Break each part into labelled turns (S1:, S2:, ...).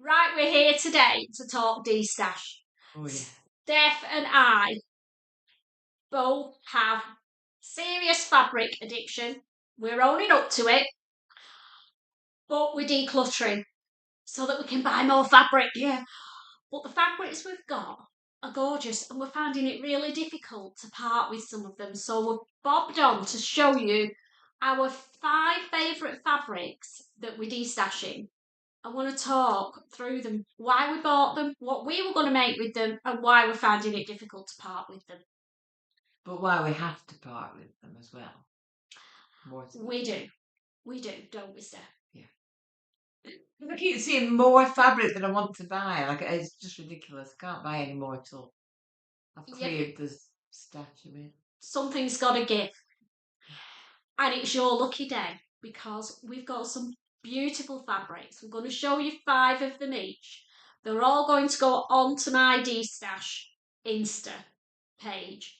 S1: Right, we're here today to talk DESTASH.
S2: Oh, yeah.
S1: Steph and I both have serious fabric addiction. We're owning up to it, but we're decluttering so that we can buy more fabric.
S2: Yeah.
S1: But the fabrics we've got are gorgeous and we're finding it really difficult to part with some of them. So we've bobbed on to show you our 5 favourite fabrics that we're destashing. I want to talk through them, why we bought them, what we were going to make with them, and why we're finding it difficult to part with them.
S2: But why we have to part with them as well.
S1: We do, don't we, Steph?
S2: Yeah. I keep seeing more fabric than I want to buy. Like, it's just ridiculous. I can't buy any more at all. I've cleared the stash of it.
S1: Something's got to give. And it's your lucky day because we've got some beautiful fabrics. We're going to show you 5 of them each. They're all going to go onto my DESTASH Insta page.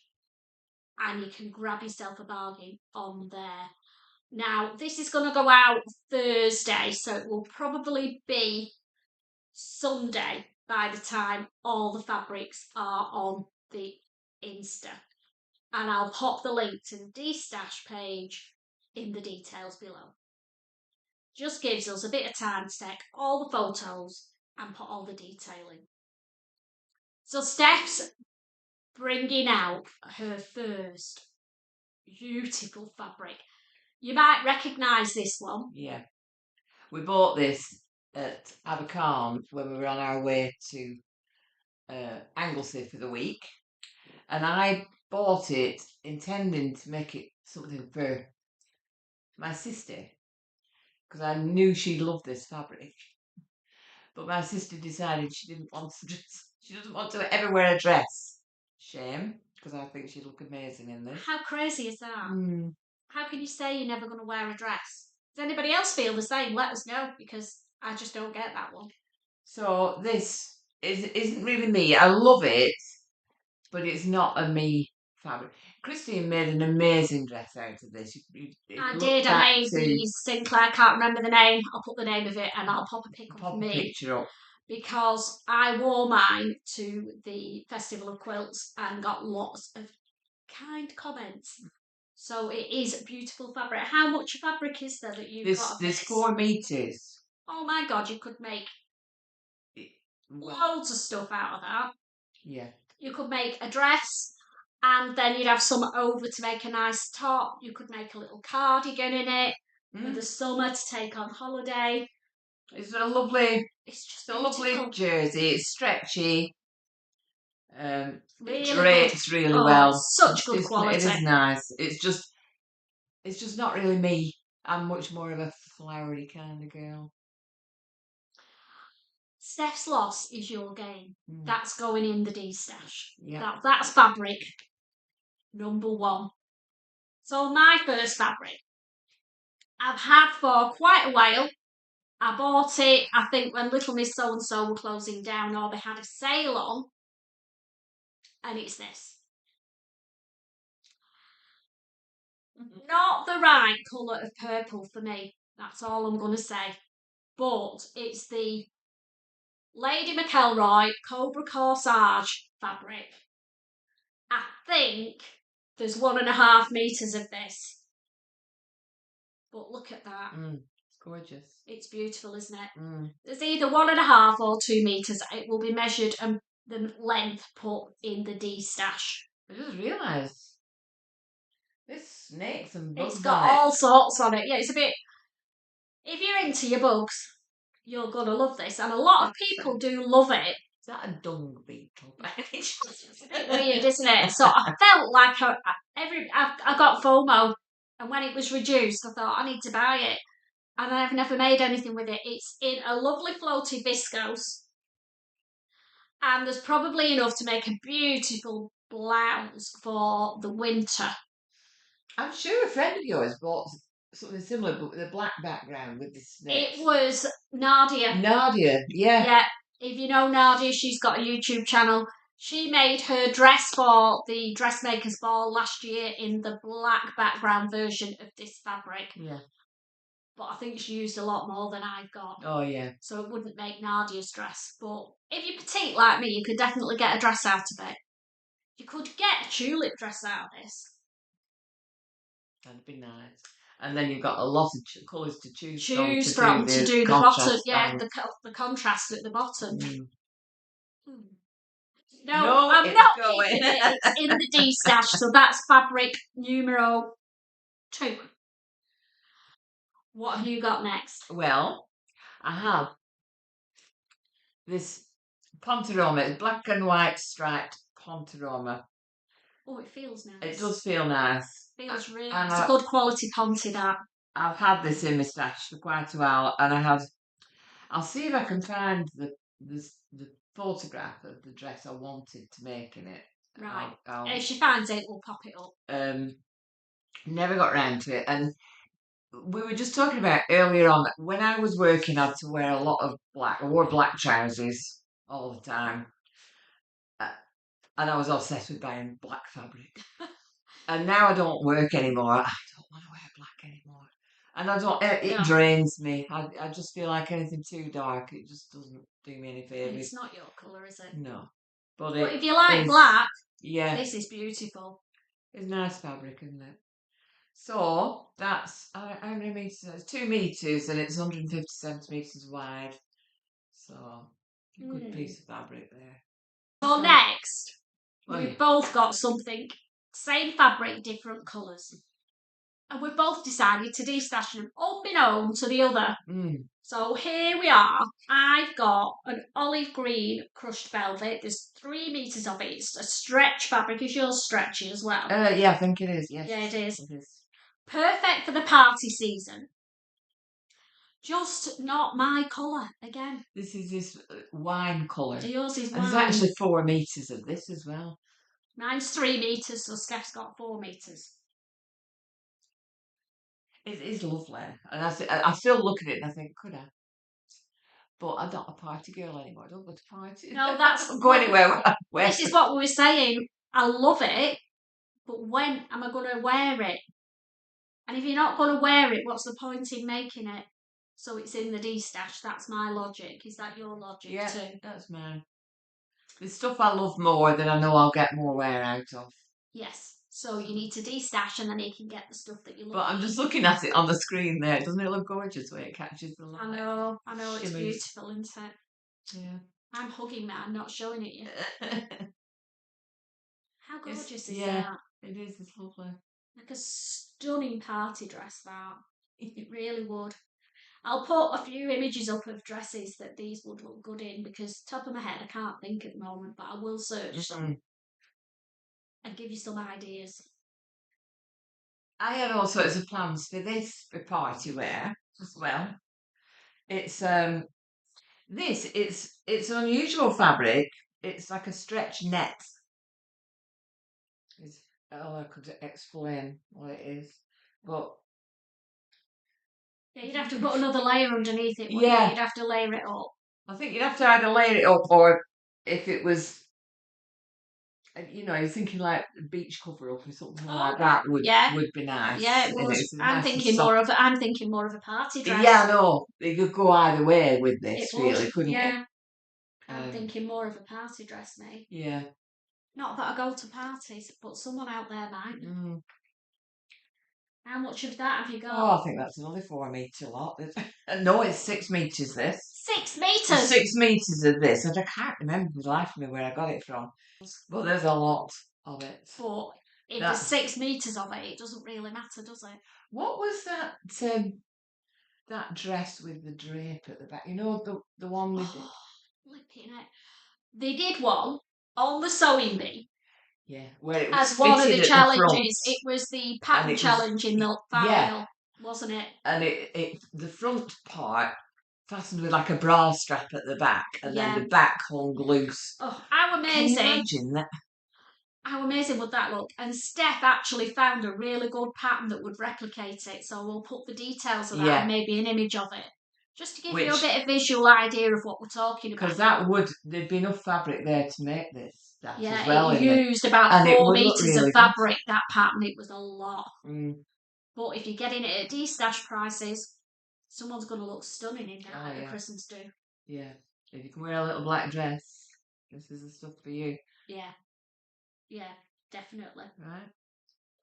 S1: And you can grab yourself a bargain on there. Now, this is going to go out Thursday, so it will probably be Sunday by the time all the fabrics are on the Insta. And I'll pop the link to the DESTASH page in the details below. Just gives us a bit of time to take all the photos and put all the detail in. So Steph's bringing out her first beautiful fabric. You might recognise this one.
S2: Yeah. We bought this at Abercarn when we were on our way to Anglesey for the week. And I bought it intending to make it something for my sister. Because I knew she'd love this fabric. But my sister decided she didn't want to she doesn't want to ever wear a dress. Shame, because I think she'd look amazing in this.
S1: How crazy is that? How can you say you're never going to wear a dress? Does anybody else feel the same? Let us know, because I just don't get that one.
S2: So this isn't really me. I love it, but it's not a me fabric. Christine made an amazing dress out of this.
S1: I did. I made the Sinclair. I can't remember the name. I'll put the name of it and I'll pop a picture of me.
S2: Picture up.
S1: Because I wore mine to the Festival of Quilts and got lots of kind comments. So it is beautiful fabric. How much fabric is there that you've got of this?
S2: There's 4 meters.
S1: Oh my God, you could make loads of stuff out of that.
S2: Yeah.
S1: You could make a dress and then you'd have some over to make a nice top. You could make a little cardigan in it for the summer to take on holiday.
S2: It's a lovely,
S1: lovely
S2: jersey. It's stretchy. It
S1: really
S2: drapes really well.
S1: Such good quality.
S2: It is nice. It's just not really me. I'm much more of a flowery kind of girl.
S1: Steph's loss is your gain. That's going in the DESTASH.
S2: Yeah.
S1: That's fabric number 1. So my first fabric, I've had for quite a while. I bought it, I think, when Little Miss So-and-so were closing down or they had a sale on. And it's this. Not the right colour of purple for me. That's all I'm going to say. But it's the Lady McElroy Cobra Corsage fabric. I think there's 1.5 metres of this. But look at that.
S2: It's gorgeous.
S1: It's beautiful, isn't it? There's either 1.5 or 2 metres. It will be measured and the length put in the DESTASH.
S2: I just realised there's snakes and bugs.
S1: It's got all sorts on it. Yeah, it's a bit. If you're into your bugs, you're gonna love this, and a lot of people do love it.
S2: Is that a dung beetle?
S1: It's a bit weird, isn't it? So I felt like I got FOMO, and when it was reduced, I thought I need to buy it, and I've never made anything with it. It's in a lovely floaty viscose, and there's probably enough to make a beautiful blouse for the winter.
S2: I'm sure a friend of yours bought something similar, but with a black background with the snakes.
S1: It was Nadia.
S2: Nadia, yeah.
S1: Yeah, if you know Nadia, she's got a YouTube channel. She made her dress for the Dressmakers Ball last year in the black background version of this fabric.
S2: Yeah.
S1: but I think she used a lot more than I've got.
S2: Oh, yeah.
S1: So it wouldn't make Nadia's dress. But if you're petite like me, you could definitely get a dress out of it. You could get a tulip dress out of this.
S2: That'd be nice. And then you've got a lot of colours to choose
S1: from to do the bottom. Yeah,
S2: band.
S1: the contrast at the bottom.
S2: No,
S1: I'm not
S2: going.
S1: keeping it. It's in the DESTASH, so that's fabric numero 2. What have you got next?
S2: Well, I have this Pontaroma, black and white striped Pontaroma.
S1: Oh, it feels nice.
S2: It does feel nice.
S1: Feels really nice. It's a good quality ponty, that.
S2: I've had this in my stash for quite a while, and I'll see if I can find the photograph of the dress I wanted to make in it.
S1: Right. If she finds it, we'll pop it up.
S2: Never got round to it, and we were just talking about earlier on that when I was working, I had to wear a lot of black. I wore black trousers all the time, and I was obsessed with buying black fabric. And now I don't work anymore. I don't want to wear black anymore, and I don't. It drains me. I just feel like anything too dark, it just doesn't do me any favours.
S1: It's not your colour, is it?
S2: No, but
S1: if you like black,
S2: yeah,
S1: this is beautiful.
S2: It's nice fabric, isn't it? So that's how many meters? It's 2 meters and it's 150 centimeters wide. So a good piece of fabric there.
S1: So next, we've both got something, same fabric, different colours. And we've both decided to DESTASH them unbeknown to the other. So here we are. I've got an olive green crushed velvet. There's 3 meters of it. It's a stretch fabric. Is yours stretchy as well?
S2: Yeah, I think it is. Yes.
S1: Yeah, it is.
S2: It is.
S1: Perfect for the party season. Just not my colour again.
S2: This is this wine colour.
S1: Yours is wine.
S2: There's actually 4 meters of this as well.
S1: Mine's 3 meters, so Steph's got 4 meters.
S2: It is lovely, and I still look at it and I think, could I? But I'm not a party girl anymore. I don't go to parties.
S1: No, that's
S2: I don't go anywhere.
S1: This is what we were saying. I love it, but when am I going to wear it? And if you're not going to wear it, what's the point in making it? So it's in the DESTASH. That's my logic. Is that your logic
S2: yeah,
S1: too?
S2: That's mine. There's stuff I love more than I know I'll get more wear out of. Yes.
S1: So you need to DESTASH and then you can get the stuff that you love.
S2: But I'm just looking at it on the screen there. Doesn't it look gorgeous the way it catches the light?
S1: I know, it's beautiful, isn't it?
S2: Yeah.
S1: I'm hugging that, I'm not showing it yet. How gorgeous is that?
S2: It is, it's lovely.
S1: Like a stunning party dress, that. It really would. I'll put a few images up of dresses that these would look good in, because top of my head I can't think at the moment, but I will search some and give you some ideas.
S2: I had all sorts of plans for this for party wear as well. It's it's an unusual fabric. It's like a stretch net. I could explain what it is, but
S1: yeah, you'd have to put another layer underneath it.
S2: Yeah,
S1: you'd have to layer it up.
S2: I think you'd have to either layer it up, or if it was, you're thinking like a beach cover up or something like that would be nice.
S1: Yeah, it would. I'm thinking more of a party dress.
S2: Yeah, I know. You could go either way with this, really, couldn't
S1: you? I'm thinking more of a party dress, mate.
S2: Yeah.
S1: Not that I go to parties, but someone out there might. How much of that have you got?
S2: Oh, I think that's another 4 metre lot. No, it's 6 metres, this.
S1: 6 metres?
S2: 6 metres of this, and I can't remember the life of me where I got it from. But there's a lot of it.
S1: But if there's 6 metres of it, it doesn't really matter, does it?
S2: What was that dress with the drape at the back? You know, the one with the...
S1: Flipping it. They did one on the sewing bee.
S2: Yeah, where it was
S1: as one of the challenges. It was the pattern challenge in the file, wasn't it?
S2: And the front part fastened with like a bra strap at the back, and then the back hung loose.
S1: Oh, how amazing!
S2: Can you imagine that?
S1: How amazing would that look? And Steph actually found a really good pattern that would replicate it, so we'll put the details of that and maybe an image of it. Just to give you a bit of visual idea of what we're talking about.
S2: Because there'd be enough fabric there to make this.
S1: Yeah,
S2: as well,
S1: it used about 4 metres of fabric, that pattern. It was a lot. But if you're getting it at DESTASH prices, someone's going to look stunning in that at a
S2: yeah.
S1: Christmas do.
S2: Yeah. If you can wear a little black dress, this is the stuff for you.
S1: Yeah. Yeah, definitely.
S2: Right.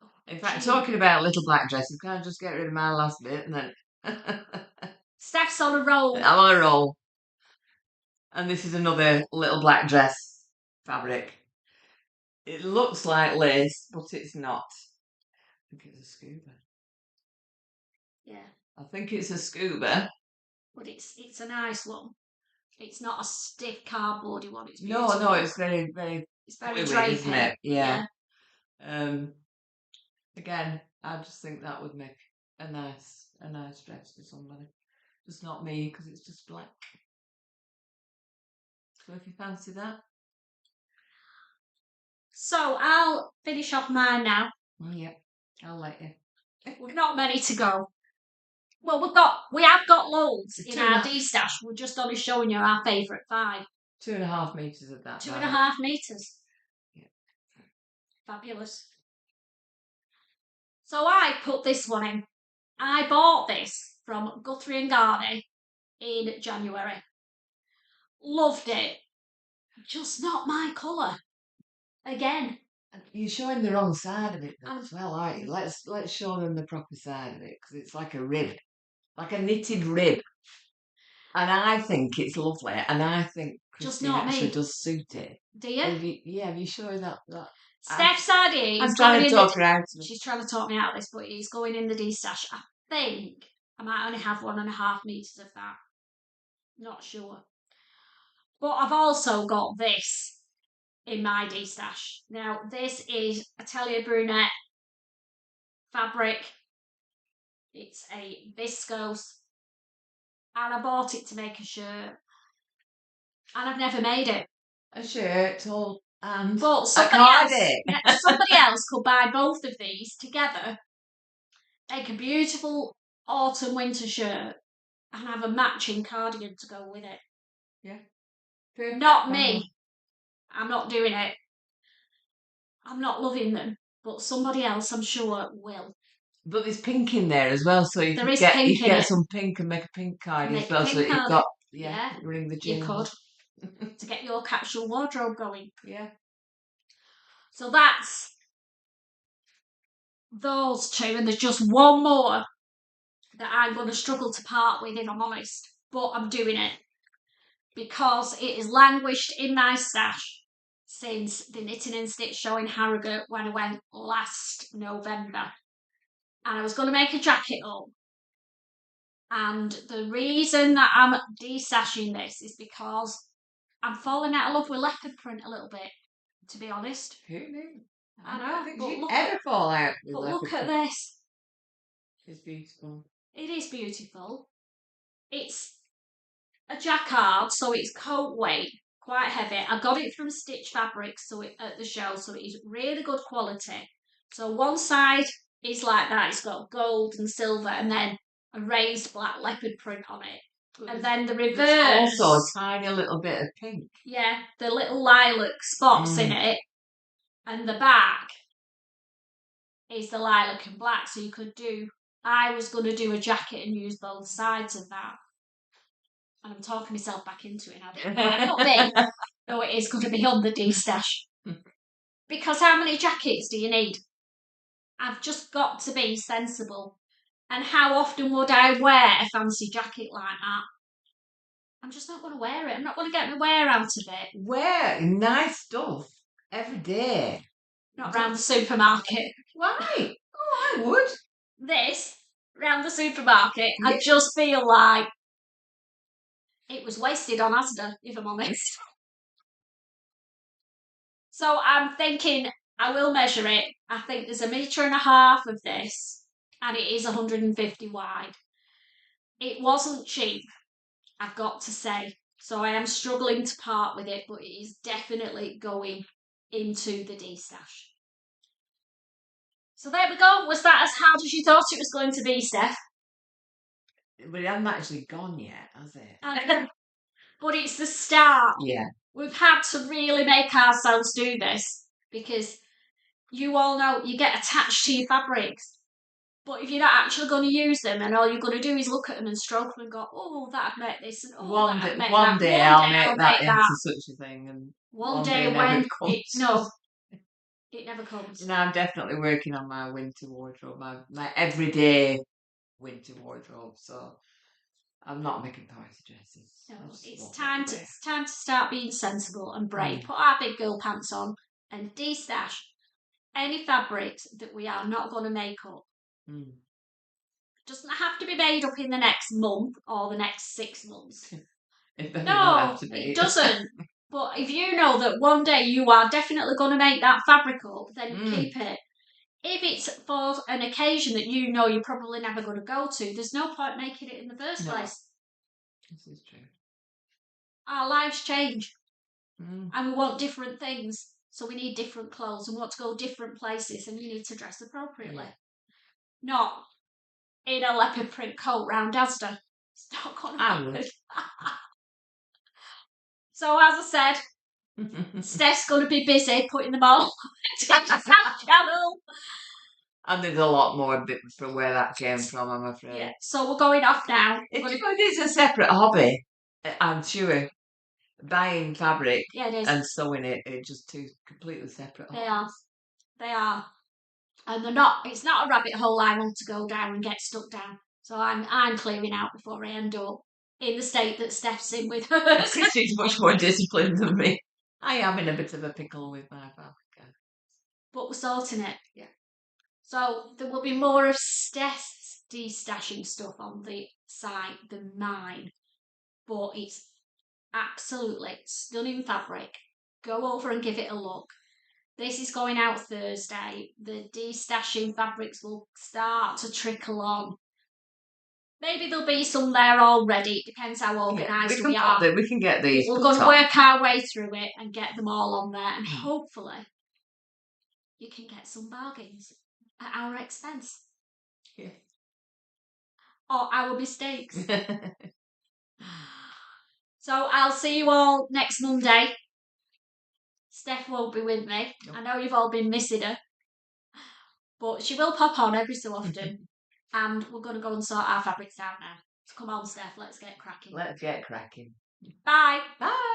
S1: Oh,
S2: In fact,
S1: gee.
S2: talking about little black dresses, can I just get rid of my last bit and then
S1: Steph's on a roll.
S2: I'm on a roll. And this is another little black dress fabric. It looks like lace, but it's not. I think it's a scuba.
S1: Yeah.
S2: I think it's a scuba.
S1: But it's a nice one. It's not a stiff cardboardy one. It's beautiful.
S2: No, it's very, very
S1: It's very
S2: fluid,
S1: drapey,
S2: isn't it? Yeah. Again, I just think that would make a nice dress for somebody. Just not me, because it's just black. So if you fancy that.
S1: So I'll finish off mine now.
S2: Yeah, I'll let you.
S1: We've not many to go. Well, we have got loads in our DESTASH. We're just only showing you our favourite 5.
S2: 2.5 metres of that.
S1: 2.5 metres.
S2: Yeah.
S1: Fabulous. So I put this one in. I bought this from Guthrie and Garney in January. Loved it. Just not my colour. Again.
S2: You're showing the wrong side of it as well, aren't you? Let's show them the proper side of it, because it's like a rib. Like a knitted rib. And I think it's lovely, and I think Christy actually does suit it.
S1: Do you?
S2: Have you shown that?
S1: Steph's idea.
S2: I'm trying to talk her out of it.
S1: She's trying to talk me out of this, but he's going in the DESTASH. I think I might only have 1.5 metres of that. Not sure. But I've also got this in my DESTASH. Now, this is Atelier Brunette fabric. It's a viscose. And I bought it to make a shirt. And I've never made it.
S2: A shirt, and
S1: but somebody else could buy both of these together, make a beautiful autumn winter shirt, and have a matching cardigan to go with it.
S2: Yeah. Perfect.
S1: Not me. I'm not doing it. I'm not loving them, but somebody else, I'm sure, will.
S2: But there's pink in there as well, so you can get some pink and make a pink cardigan as well. So you've got ring the gin. You could
S1: to get your capsule wardrobe going.
S2: Yeah.
S1: So that's those two, and there's just one more that I'm going to struggle to part with, if I'm honest. But I'm doing it because it has languished in my stash since the Knitting and Stitch show in Harrogate when I went last November. And I was going to make a jacket up. And the reason that I'm destashing this is because I'm falling out of love with leopard print a little bit, to be honest.
S2: Who knew?
S1: I know.
S2: I don't think you'd ever fall out with leopard
S1: print. But look at this.
S2: It's beautiful.
S1: It is beautiful. It's a jacquard, so it's coat weight, quite heavy. I got it from Stephs Fabric at the show, so it is really good quality. So one side is like that. It's got gold and silver, and then a raised black leopard print on it. And then the reverse.
S2: Also a tiny little bit of pink.
S1: Yeah, the little lilac spots in it. And the back is the lilac and black. So you could I was going to do a jacket and use both sides of that. And I'm talking myself back into it now. No, it is going to be on the DESTASH. Because how many jackets do you need? I've just got to be sensible. And how often would I wear a fancy jacket like that? I'm just not going to wear it. I'm not going to get my wear out of it.
S2: Wear nice stuff every day.
S1: Not round the supermarket.
S2: Why? Oh, I would.
S1: This, round the supermarket, yeah. I just feel like it was wasted on Asda, if I'm honest. So I'm thinking I will measure it. I think there's 1.5 meters of this, and it is 150 wide. It wasn't cheap, I've got to say. So I am struggling to part with it, but it is definitely going into the DESTASH. So there we go. Was that as hard as you thought it was going to be, Steph?
S2: But it hasn't actually gone yet, has it?
S1: But it's the start.
S2: Yeah.
S1: We've had to really make ourselves do this because you all know you get attached to your fabrics. But if you're not actually going to use them and all you're going to do is look at them and stroke them and go, oh, that'd make this and oh,
S2: one
S1: that'd
S2: day,
S1: make
S2: one
S1: that.
S2: day
S1: One
S2: I'll
S1: day
S2: make
S1: I'll
S2: that
S1: make
S2: into
S1: that.
S2: such a thing, and
S1: One
S2: day
S1: day
S2: never
S1: when
S2: comes.
S1: no, it never comes.
S2: You know, I'm definitely working on my winter wardrobe, my everyday winter wardrobe. So I'm not making party dresses.
S1: No,
S2: I'll just
S1: it's
S2: walk
S1: time to
S2: everywhere.
S1: start being sensible and brave.
S2: Mm.
S1: Put our big girl pants on and destash any fabrics that we are not going to make up.
S2: Mm.
S1: Doesn't have to be made up in the next month or the next 6 months.
S2: It does not
S1: No,
S2: have to be.
S1: it doesn't. But if you know that one day you are definitely going to make that fabric up, then keep it. If it's for an occasion that you know you're probably never going to go to, there's no point making it in the first place.
S2: This is true.
S1: Our lives change
S2: Mm.
S1: and we want different things. So we need different clothes and we want to go different places and you need to dress appropriately.
S2: Yeah.
S1: Not in a leopard print coat round Asda. It's not going to happen. So as I said, Steph's going to be busy putting them all on the DESTASH channel.
S2: And there's a lot more from where that came from, I'm afraid.
S1: Yeah, so we're going off now.
S2: It's a separate hobby, I'm sure. Buying fabric
S1: it is.
S2: and sewing it are just two completely separate hobbies.
S1: They are. And they're not, it's not a rabbit hole I want to go down and get stuck down. So I'm clearing out before I end up in the state that Steph's in with hers.
S2: She's much more disciplined than me. I am in a bit of a pickle with my fabric.
S1: But we're sorting it.
S2: Yeah.
S1: So there will be more of Steph's destashing stuff on the site than mine. But it's absolutely stunning fabric. Go over and give it a look. This is going out Thursday. The destashing fabrics will start to trickle on. Maybe there'll be some there already. It depends how organised we are.
S2: We can get these.
S1: We're going to work our way through it and get them all on there. And hopefully you can get some bargains at our expense.
S2: Yeah.
S1: Or our mistakes. So I'll see you all next Monday. Steph won't be with me. Nope. I know you've all been missing her. But she will pop on every so often. And we're going to go and sort our fabrics out now. So come on, Steph, let's get cracking.
S2: Let's get cracking.
S1: Bye.
S2: Bye.